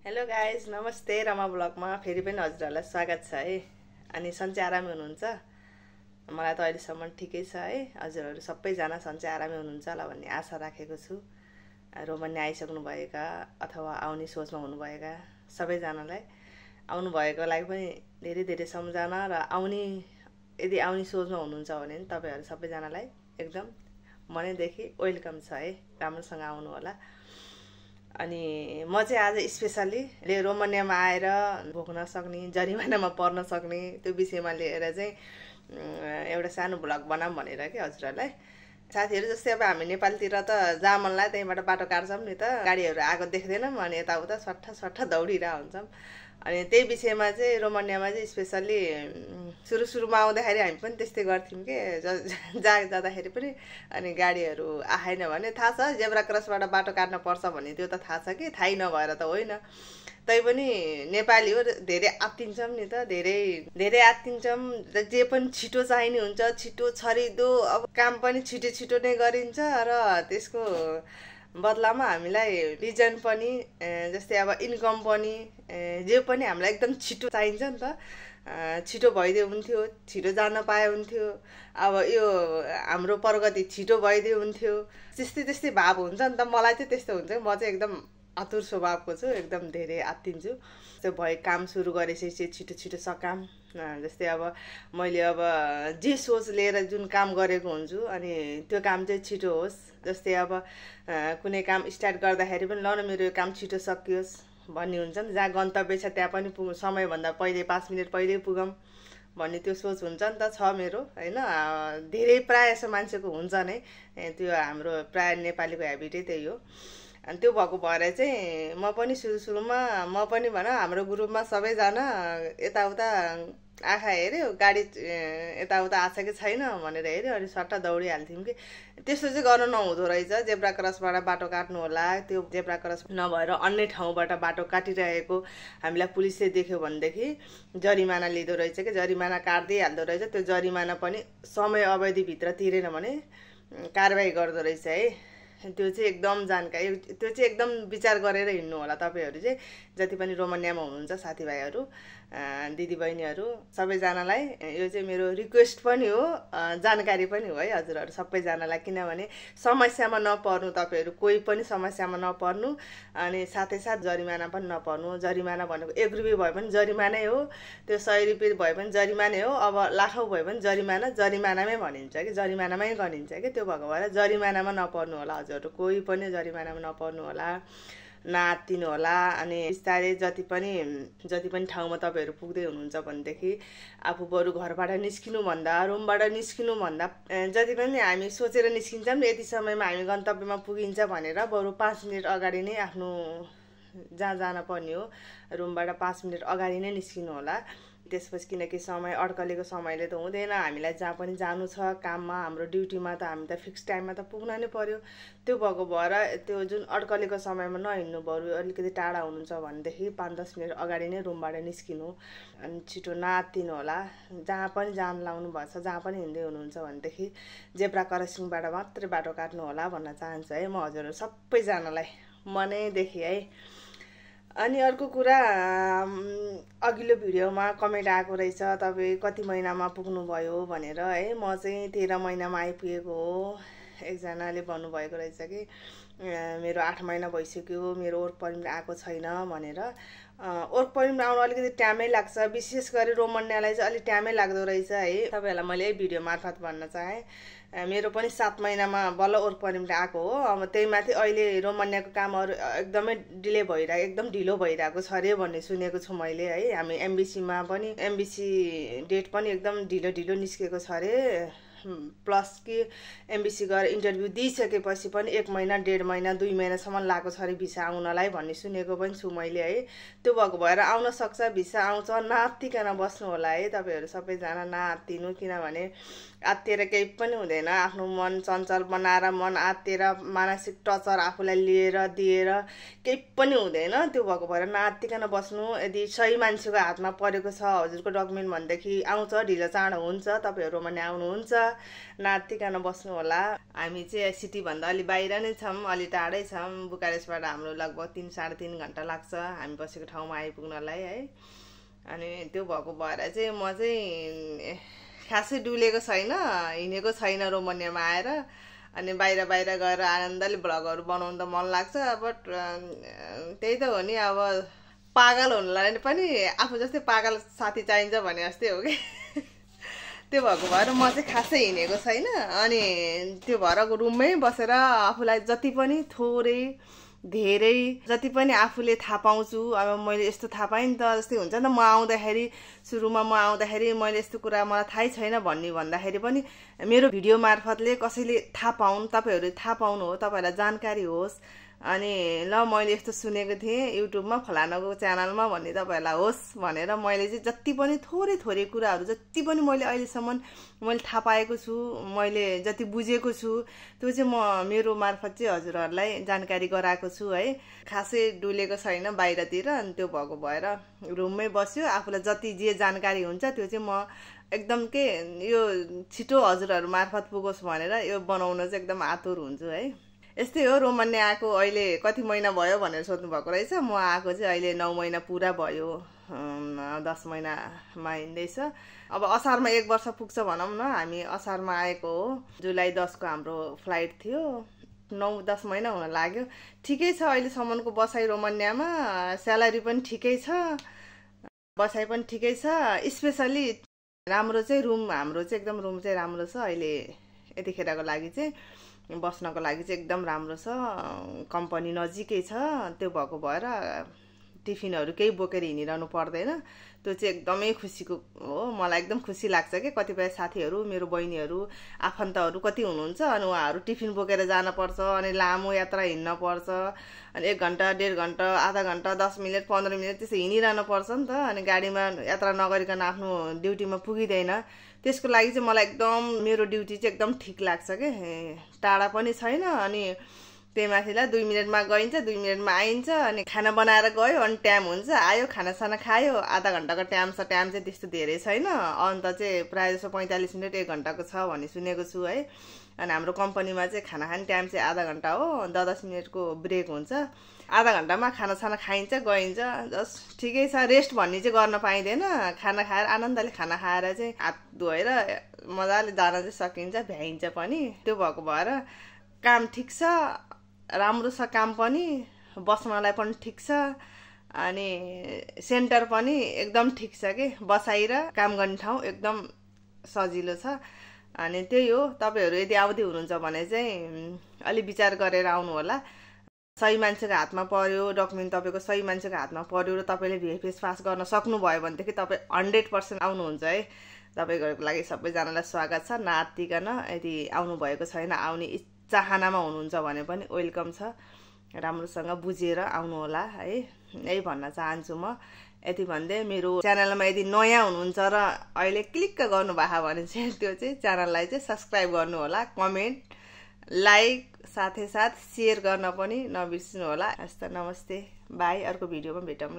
Hello guys नमस्ते रमा ब्लगमा फेरि पनि हजुरहरूलाई स्वागत छ है। अनि सन्चै आरामै हुनुहुन्छ? मलाई त अहिलेसम्म ठिकै छ है। हजुरहरू सबैजना सन्चै आरामै हुनुहुन्छ होला भन्ने आशा राखेको छु। रोमन्या आइसक्नुभएका अथवा आउने सोचमा हुनुभएका सबैजनालाई आउनुभएको लागि पनि धेरै धेरै सम्झना र यदि आउने सोचमा हुनुहुन्छ भने तपाईँहरू सबैजनालाई एकदम मनैदेखि वेलकम छ है। राम्रोसँग आउनु होला। अनि म चाहिँ आज स्पेसली रोमन्यामा आएर भोग्न सक्ने जरिमानामा पर्न सक्ने त्यो विषयमा लिएर चाहिँ एउटा सानो भ्लग बनाऊँ भनेर के हजुरहरूलाई। साथीहरू जस्तै अब हामी नेपालतिर त जहाँ मन लाग्यो त्यहीँबाट बाटो काट्छौँ नि त, गाडीहरू आएको देख्दैनौँ अनि यताउता सट्टा दौडिरहेको हुन्छौँ। अनि त्यही विषयमा चाहिँ रोमन्यामा चाहिँ स्पेसल्ली सुरुमा आउँदाखेरि हामी पनि त्यस्तै गर्थ्यौँ कि जाँदाखेरि पनि। अनि गाडीहरू आएन भने थाहा छ जेब्रा क्रसबाट बाटो काट्न पर्छ भन्ने त्यो त थाहा छ कि, थाहै नभएर त होइन। तैपनि नेपाली हो, धेरै आत्तिन्छौँ नि त, धेरै आत्तिन्छौँ। जे पनि छिटो चाहिने हुन्छ, छिटो छरिदो, अब काम पनि छिटो नै गरिन्छ र त्यसको बदलामा हामीलाई रिजन पनि जस्तै अब इन्कम पनि जे पनि हामीलाई एकदम छिटो चाहिन्छ नि त। छिटो भइदियो हुन्थ्यो, छिटो जान पाए हुन्थ्यो, अब यो हाम्रो प्रगति छिटो भइदियो हुन्थ्यो, त्यस्तै भाव हुन्छ नि त। मलाई चाहिँ त्यस्तो हुन्छ। म चाहिँ एकदम आतुर स्वभावको छु, एकदम धेरै आत्तिन्छु। त्यो काम सुरु गरेपछि छिटो सकाम। जस्तै अब मैले अब जे सोच लिएर जुन काम गरेको हुन्छु अनि त्यो काम चाहिँ छिटो होस्। जस्तै अब कुनै काम स्टार्ट गर्दाखेरि पनि ल न मेरो यो काम छिटो सकियोस् भन्ने हुन्छ नि। जहाँ गन्तव्य छ त्यहाँ पनि समयभन्दा पहिले 5 मिनट पहिल्यै पुगौँ भन्ने त्यो सोच हुन्छ नि त, छ मेरो होइन। धेरै प्रायः जसो मान्छेको हुन्छ नै त्यो, हाम्रो प्रायः नेपालीको हेबिटै त्यही हो। अनि त्यो भएको भएर चाहिँ म पनि सुरुमा म पनि भन हाम्रो ग्रुपमा सबैजना यताउता आँखा हेऱ्यो, गाडी यताउता आछ कि छैन भनेर हेऱ्यो, अनि सट्टा दौडिहाल्थ्यौँ कि। त्यस्तो चाहिँ गर्नु नहुँदो रहेछ। जेब्रा क्रसबाट बाटो काट्नु होला, त्यो जेब्रा क्रस नभएर अन्य ठाउँबाट बाटो काटिरहेको हामीलाई पुलिसले देख्यो भनेदेखि जरिमाना लिँदो रहेछ कि, जरिमाना काट्दिहाल्दो रहेछ। त्यो जरिमाना पनि समय अवधिभित्र तिरेन भने कारबाही गर्दो रहेछ है। त्यो चाहिँ एकदम जानकारी, त्यो चाहिँ एकदम विचार गरेर हिँड्नु होला तपाईँहरू चाहिँ, जति पनि रोमन्यामा हुनुहुन्छ साथीभाइहरू दिदीबहिनीहरू सबैजनालाई। यो चाहिँ मेरो रिक्वेस्ट पनि हो, जानकारी पनि हो है हजुरहरू सबैजनालाई। किनभने समस्यामा नपर्नु, तपाईँहरू कोही पनि समस्यामा नपर्नु, अनि साथै जरिमाना पनि नपर्नु। जरिमाना भनेको 1 रुपियाँ भए पनि जरिमानै हो, त्यो 100 रुपियाँ भए पनि जरिमानै हो, अब लाखौँ भए पनि जरिमानामै भनिन्छ कि, जरिमानामै गनिन्छ कि। त्यो भएको भएर जरिमानामा नपर्नु होला हजुरहरू, कोही पनि जरिमानामा नपर्नु होला, नआत्तिनु होला। अनि बिस्तारै जति पनि ठाउँमा तपाईँहरू पुग्दै हुनुहुन्छ भनेदेखि आफू बरु घरबाट निस्किनुभन्दा, रुमबाट निस्किनुभन्दा जति पनि हामी सोचेर निस्किन्छौँ नि यति समयमा हामी गन्तव्यमा पुगिन्छ भनेर, बरु 5 मिनट अगाडि नै आफ्नो जहाँ जान पर्ने हो रुमबाट 5 मिनट अगाडि नै निस्किनु होला। त्यसपछि किनकि अड्कलेको समयले त हुँदैन। हामीलाई जहाँ पनि जानु छ काममा, हाम्रो ड्युटीमा त हामी त फिक्स टाइममा त पुग्न नै पर्यो। त्यो भएको भएर त्यो जुन अड्कलेको समयमा नहिँड्नु, बरु अलिकति टाढा हुनुहुन्छ भनेदेखि 5-10 मिनट अगाडि नै रुमबाट निस्किनु। अनि छिटो नआत्तिनु होला। जहाँ पनि जान लाउनु भएको छ, जहाँ पनि हिँड्दै हुनुहुन्छ भनेदेखि जेब्रा क्रसिङबाट मात्रै बाटो काट्नु होला भन्न चाहन्छु है म हजुरहरू सबैजनालाई मनैदेखि है। अनि अर्को कुरा, अघिल्लो भिडियोमा कमेन्ट आएको रहेछ तपाईँ कति महिनामा पुग्नुभयो भनेर है। म चाहिँ 13 महिनामा आइपुगेको हो। एकजनाले भन्नुभएको रहेछ कि मेरो 8 महिना भइसक्यो, मेरो वर्क परमिट आएको छैन भनेर। वर्क परमिट आउनु अलिकति टाइमै लाग्छ, विशेष गरी रोमन्यालाई चाहिँ अलिक टाइमै लाग्दो रहेछ है। तपाईँहरूलाई मैले यही भिडियो मार्फत भन्न चाहेँ। मेरो पनि 7 महिनामा बल्ल वर्क परमिट आएको हो। अब त्यही माथि अहिले रोमन्याको कामहरू एकदमै एकदम ढिलो भइरहेको छ अरे भन्ने सुनेको छु मैले है। हामी एमबिसी डेट पनि एकदम ढिलो निस्केको छ अरे। प्लस कि एमबिसी गएर इन्टरभ्यू दिइसकेपछि पनि 1 महिना 1.5 महिना 2 महिनासम्म लागेको छ अरे भिसा आउनलाई भन्ने सुनेको पनि छु मैले है। त्यो भएको भएर आउन सक्छ, भिसा आउँछ। नआत्तिकन बस्नु होला है तपाईँहरू सबैजना, नआत्तिनु। किनभने आत्तिएर केही पनि हुँदैन। आफ्नो मन चञ्चल बनाएर, मन आत्तिएर मानसिक टर्चर आफूलाई दिएर केही पनि हुँदैन। त्यो भएको भएर नआत्तिकन बस्नु। यदि सही मान्छेको हातमा परेको छ हजुरको डकुमेन्ट भनेदेखि आउँछ, ढिलो चाँडो हुन्छ। तपाईँहरू रोमन्या आउनुहुन्छ नातिकन बस्नु होला। हामी चाहिँ सिटीभन्दा अलि बाहिर नै छौँ, अलि टाढै छौँ। बुकारेस्टबाट हाम्रो लगभग 3-3.5 घन्टा लाग्छ हामी बसेको ठाउँमा आइपुग्नलाई है। अनि त्यो भएको भएर चाहिँ म चाहिँ खासै डुलेको छैन, हिँडेको छैन रोमानियामा आएर। अनि बाहिर गएर आनन्दले भ्लगहरू बनाउनु त मन लाग्छ, बट त्यही त हो नि, अब पागल हुनुलाई पनि आफू जस्तै पागल साथी चाहिन्छ भने जस्तै हो कि त्यो भएको भएर म चाहिँ खासै हिँडेको छैन। अनि त्यो भएर रुममै बसेर आफूलाई जति पनि थोरै धेरै जति पनि आफूले थाहा पाउँछु। अब मैले यस्तो थाहा पाएँ नि त, जस्तै हुन्छ नि त, म आउँदाखेरि सुरुमा मैले यस्तो कुरा मलाई थाहै छैन भन्दाखेरि पनि मेरो भिडियो मार्फतले कसैले थाहा पाउन्, तपाईँहरू थाहा पाउनु हो, तपाईँहरूलाई जानकारी होस्। अनि ल मैले यस्तो सुनेको थिएँ युट्युबमा फलानाको च्यानलमा भन्ने तपाईँहरूलाई होस् भनेर मैले चाहिँ जति पनि थोरै कुराहरू जति पनि मैले अहिलेसम्म मैले थाहा पाएको छु, मैले जति बुझेको छु त्यो चाहिँ म मेरो मार्फत चाहिँ हजुरहरूलाई जानकारी गराएको छु है। खासै डुलेको छैन बाहिरतिर। अनि त्यो भएको भएर रुममै बस्यो। आफूलाई जति जे जानकारी हुन्छ त्यो चाहिँ म एकदम के यो छिटो हजुरहरू मार्फत पुगोस् भनेर यो बनाउन चाहिँ एकदम आतुर हुन्छु है। यस्तै हो, रोमानिया आएको अहिले कति महिना भयो भनेर सोध्नु भएको रहेछ। म आएको चाहिँ अहिले 9 महिना पुरा भयो, 10 महिनामा हिँड्दैछ। अब असारमा 1 वर्ष पुग्छ भनौँ न। हामी असारमा आएको हो, जुलाई 10 को हाम्रो फ्लाइट थियो। 9-10 महिना हुन लाग्यो। ठिकै छ अहिलेसम्मको बसाइ रोमानियामा, स्यालेरी पनि ठिकै छ, बसाइ पनि ठिकै छ। स्पेसली राम्रो चाहिँ रुम, हाम्रो चाहिँ एकदम रुम चाहिँ राम्रो छ अहिले यतिखेरको लागि चाहिँ, बस्नको लागि चाहिँ एकदम राम्रो छ। कम्पनी नजिकै छ, त्यो भएको भएर टिफिनहरू केही बोकेर हिँडिरहनु पर्दैन। त्यो चाहिँ एकदमै खुसीको हो। मलाई एकदम खुसी लाग्छ कि कतिपय साथीहरू, मेरो बहिनीहरू, आफन्तहरू कति हुनुहुन्छ, अनि उहाँहरू टिफिन बोकेर जानुपर्छ, अनि लामो यात्रा हिँड्न पर्छ, अनि 1 घन्टा 1.5 घन्टा आधा घन्टा 10 मिनट 15 मिनट त्यसो हिँडिरहनु पर्छ नि त। अनि गाडीमा यात्रा नगरिकन आफ्नो ड्युटीमा पुगिँदैन। त्यसको लागि चाहिँ मलाई एकदम मेरो ड्युटी चाहिँ एकदम ठिक लाग्छ कि टाढा पनि छैन। अनि त्यही माथिलाई 2 मिनटमा गइन्छ, 2 मिनटमा आइन्छ। अनि खाना बनाएर गयो, अनि टाइम हुन्छ, आयो, खानासाना खायो, आधा घन्टाको टाइम छ। टाइम चाहिँ त्यस्तो धेरै छैन, अन्त चाहिँ प्रायः जसो 45 मिनट 1 घन्टाको छ भन्ने सुनेको छु है। अनि हाम्रो कम्पनीमा चाहिँ खाना खाने टाइम चाहिँ आधा घन्टा हो, 10 मिनटको ब्रेक हुन्छ। आधा घन्टामा खानासाना खाइन्छ, गइन्छ, जस्ट ठिकै छ। रेस्ट भन्ने चाहिँ गर्न पाइँदैन। खाना खाएर आनन्दले खाना खाएर चाहिँ हात धोएर मजाले जान चाहिँ सकिन्छ, भ्याइन्छ पनि। त्यो भएको भएर काम ठिक छ, राम्रो छ काम पनि, बस्नलाई पनि ठिक छ। अनि सेन्टर पनि एकदम ठिक छ कि, बसाइ र काम गर्ने ठाउँ एकदम सजिलो छ। अनि त्यही हो, तपाईँहरू यदि आउँदै हुनुहुन्छ भने चाहिँ अलि विचार गरेर आउनु होला। सही मान्छेको हातमा पर्यो, डकुमेन्ट तपाईँको सही मान्छेको हातमा पर्यो र तपाईँले VFS पास गर्न सक्नुभयो भनेदेखि तपाईँ 100% आउनुहुन्छ है। तपाईँहरूको लागि सबैजनालाई स्वागत छ। नातिकन यदि आउनुभएको छैन, आउने चाहनामा हुनुहुन्छ भने पनि वेलकम छ। राम्रोसँग बुझेर आउनु होला है, यही भन्न चाहन्छु म। यति भन्दै मेरो च्यानलमा यदि नयाँ हुनुहुन्छ र अहिले क्लिक गर्नुभएको भने चाहिँ त्यो चाहिँ च्यानललाई चाहिँ सब्सक्राइब गर्नु होला, कमेन्ट, लाइक, साथै साथ सेयर गर्न पनि नबिर्सिनु होला। हस्त, नमस्ते, बाई। अर्को भिडियोमा भेटौँ।